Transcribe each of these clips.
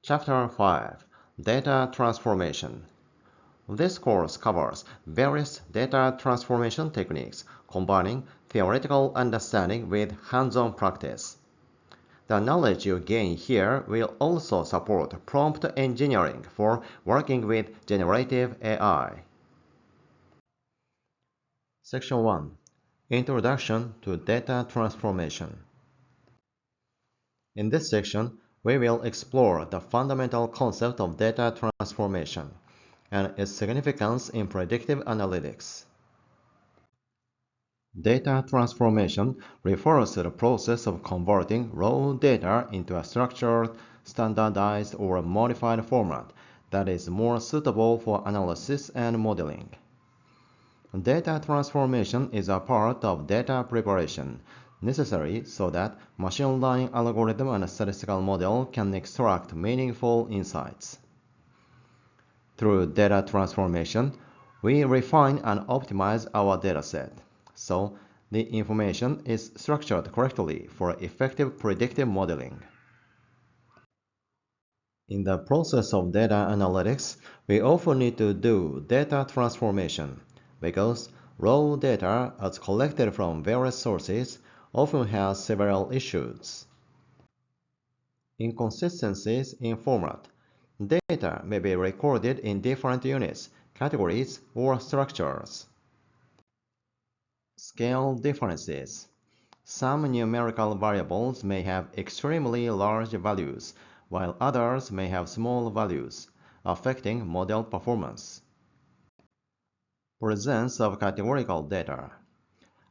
Chapter 5 Data Transformation. This course covers various data transformation techniques, combining theoretical understanding with hands-on practice. The knowledge you gain here will also support prompt engineering for working with generative AI. Section 1 Introduction to Data Transformation. In this section, we will explore the fundamental concept of data transformation and its significance in predictive analytics. Data transformation refers to the process of converting raw data into a structured, standardized, or modified format that is more suitable for analysis and modeling. Data transformation is a part of data preparation, necessary so that machine learning algorithm and statistical model can extract meaningful insights. Through data transformation, we refine and optimize our dataset, so the information is structured correctly for effective predictive modeling. In the process of data analytics, we often need to do data transformation because raw data, as collected from various sources, often has several issues. Inconsistencies in format. Data may be recorded in different units, categories, or structures. Scale differences. Some numerical variables may have extremely large values, while others may have small values, affecting model performance. Presence of categorical data.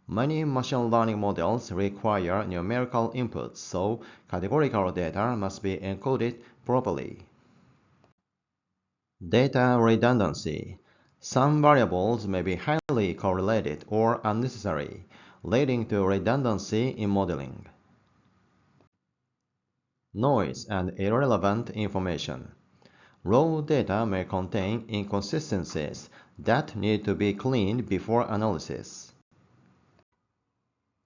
Many machine learning models require numerical inputs, so categorical data must be encoded properly. Data redundancy. Some variables may be highly correlated or unnecessary, leading to redundancy in modeling. Noise and irrelevant information. Raw data may contain inconsistencies that need to be cleaned before analysis.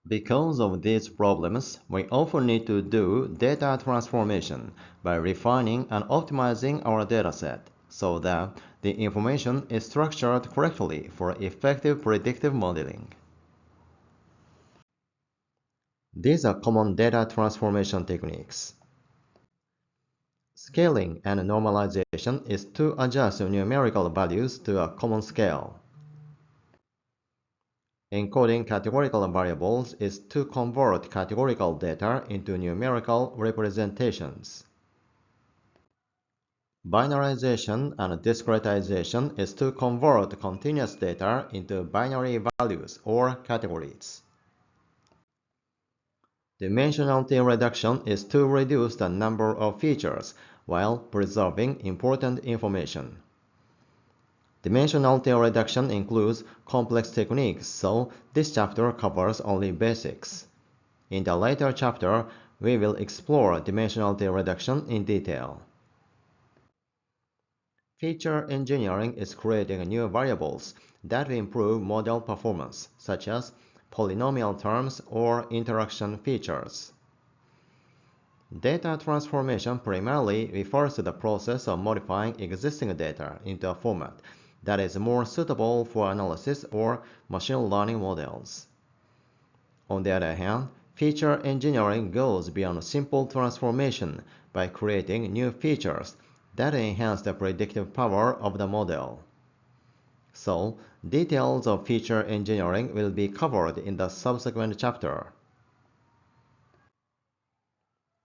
Because of these problems, we often need to do data transformation by refining and optimizing our dataset so that the information is structured correctly for effective predictive modeling. These are common data transformation techniques. Scaling and normalization is to adjust numerical values to a common scale. Encoding categorical variables is to convert categorical data into numerical representations. Binarization and discretization is to convert continuous data into binary values or categories. Dimensionality reduction is to reduce the number of features while preserving important information. Dimensionality reduction includes complex techniques, so this chapter covers only basics. In the later chapter, we will explore dimensionality reduction in detail. Feature engineering is creating new variables that improve model performance, such as polynomial terms or interaction features. Data transformation primarily refers to the process of modifying existing data into a format that is more suitable for analysis or machine learning models. On the other hand, feature engineering goes beyond simple transformation by creating new features that enhance the predictive power of the model. So, details of feature engineering will be covered in the subsequent chapter.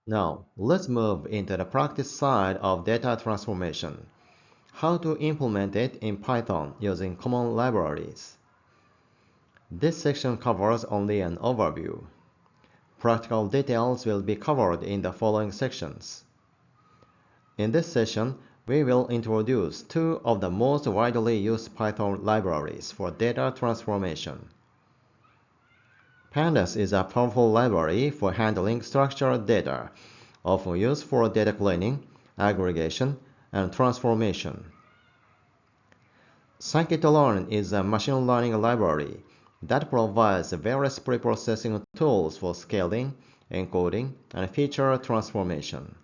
Now, let's move into the practice side of data transformation. How to implement it in Python using common libraries. This section covers only an overview. Practical details will be covered in the following sections. In this session, we will introduce two of the most widely used Python libraries for data transformation. Pandas is a powerful library for handling structured data, often used for data cleaning, aggregation, and transformation. Scikit-learn is a machine learning library that provides various preprocessing tools for scaling, encoding, and feature transformation.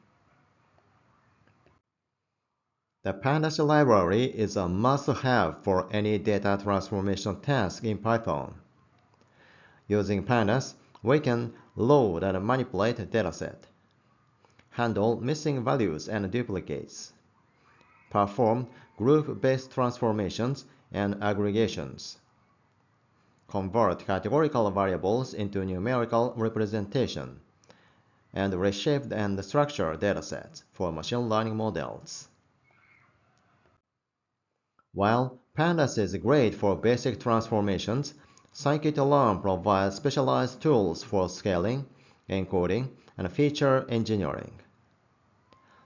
The Pandas library is a must-have for any data transformation task in Python. Using Pandas, we can load and manipulate a dataset, handle missing values and duplicates, perform group-based transformations and aggregations, convert categorical variables into numerical representation, and reshape and structure datasets for machine learning models. While Pandas is great for basic transformations, scikit-learn provides specialized tools for scaling, encoding, and feature engineering.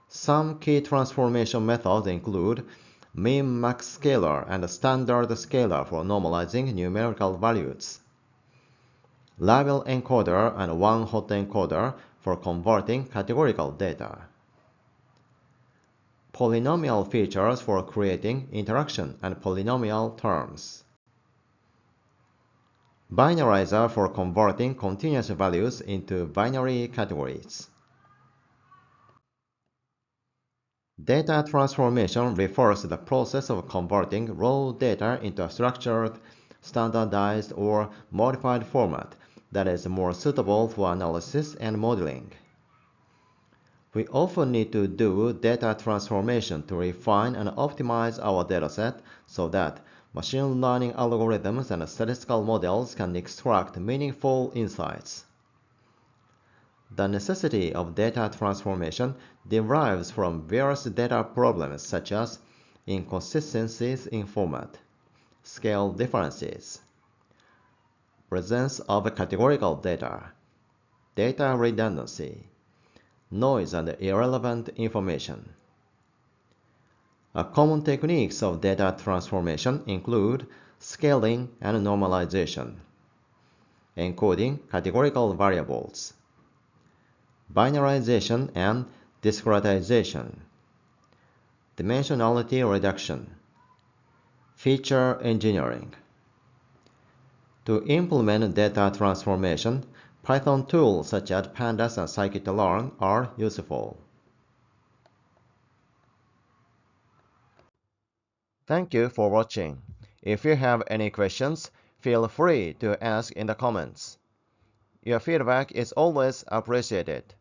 Some key transformation methods include min-max scalar and standard scalar for normalizing numerical values, label encoder and one-hot encoder for converting categorical data, polynomial features for creating interaction and polynomial terms, binarizer for converting continuous values into binary categories. Data transformation refers to the process of converting raw data into a structured, standardized, or modified format that is more suitable for analysis and modeling. We often need to do data transformation to refine and optimize our dataset so that machine learning algorithms and statistical models can extract meaningful insights. The necessity of data transformation derives from various data problems such as inconsistencies in format, scale differences, presence of categorical data, data redundancy, noise and irrelevant information. Common techniques of data transformation include scaling and normalization, encoding categorical variables, binarization and discretization, dimensionality reduction, feature engineering. To implement data transformation, Python tools such as Pandas and scikit-learn are useful. Thank you for watching. If you have any questions, feel free to ask in the comments. Your feedback is always appreciated.